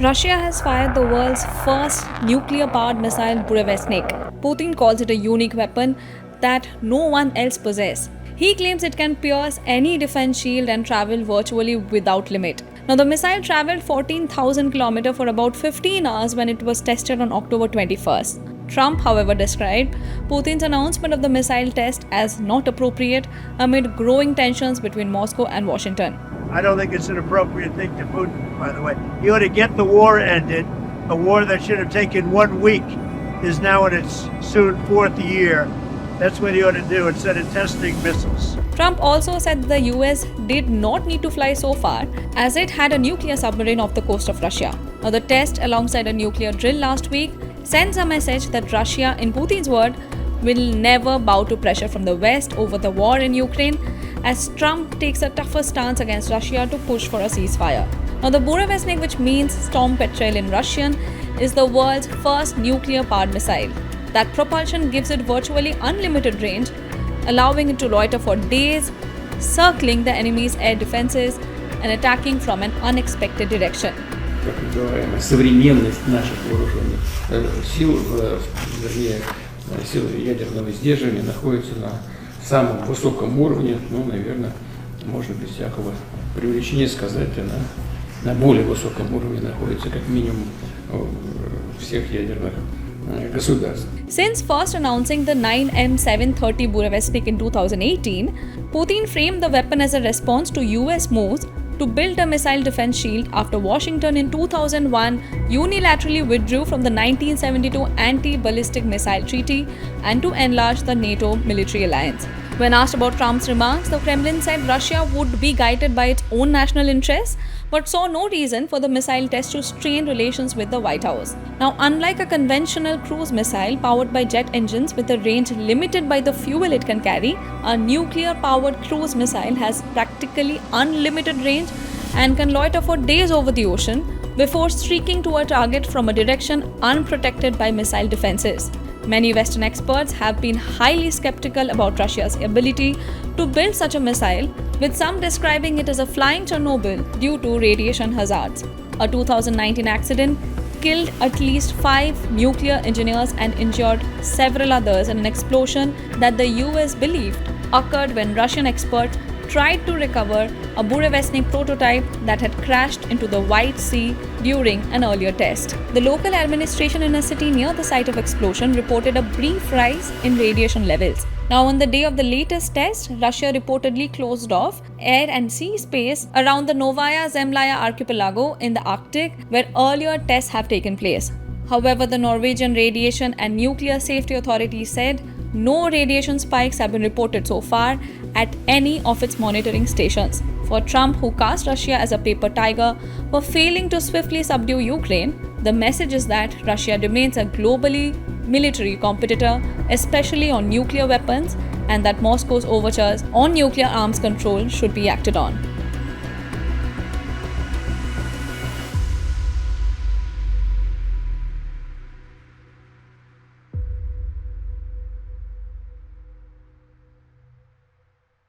Russia has fired the world's first nuclear-powered missile Burevestnik. Putin calls it a unique weapon that no one else possesses. He claims it can pierce any defense shield and travel virtually without limit. Now, the missile traveled 14,000 km for about 15 hours when it was tested on October 21st. Trump, however, described Putin's announcement of the missile test as not appropriate amid growing tensions between Moscow and Washington. I don't think it's an appropriate thing to Putin, by the way. He ought to get the war ended. A war that should have taken 1 week is now in its soon 4th year. That's what he ought to do instead of testing missiles. Trump also said the US did not need to fly so far as it had a nuclear submarine off the coast of Russia. Now, the test alongside a nuclear drill last week sends a message that Russia, in Putin's word, will never bow to pressure from the West over the war in Ukraine, as Trump takes a tougher stance against Russia to push for a ceasefire. Now, the Burevestnik, which means storm petrel in Russian, is the world's first nuclear-powered missile. That propulsion gives it virtually unlimited range, allowing it to loiter for days, circling the enemy's air defenses and attacking from an unexpected direction. Как называемая современность наших вооруженных сил, вернее, сил ядерного сдерживания находится на самом высоком уровне, наверное, можно без всякого преувеличения сказать, на более высоком уровне находится как минимум всех ядерных государств. Since first announcing the 9M730 Burevestnik in 2018, Putin framed the weapon as a response to US moves to build a missile defense shield after Washington in 2001 unilaterally withdrew from the 1972 Anti-Ballistic Missile Treaty and to enlarge the NATO military alliance. When asked about Trump's remarks, the Kremlin said Russia would be guided by its own national interests, but saw no reason for the missile test to strain relations with the White House. Now, unlike a conventional cruise missile powered by jet engines with a range limited by the fuel it can carry, a nuclear-powered cruise missile has practically unlimited range and can loiter for days over the ocean before streaking to a target from a direction unprotected by missile defenses. Many Western experts have been highly skeptical about Russia's ability to build such a missile, with some describing it as a flying Chernobyl due to radiation hazards. A 2019 accident killed at least 5 nuclear engineers and injured several others in an explosion that the US believed occurred when Russian experts tried to recover a Burevestnik prototype that had crashed into the White Sea during an earlier test. The local administration in a city near the site of explosion reported a brief rise in radiation levels. Now, on the day of the latest test, Russia reportedly closed off air and sea space around the Novaya Zemlya archipelago in the Arctic, where earlier tests have taken place. However, the Norwegian Radiation and Nuclear Safety Authority said no radiation spikes have been reported so far at any of its monitoring stations. For Trump, who cast Russia as a paper tiger for failing to swiftly subdue Ukraine, the message is that Russia remains a globally military competitor, especially on nuclear weapons, and that Moscow's overtures on nuclear arms control should be acted on.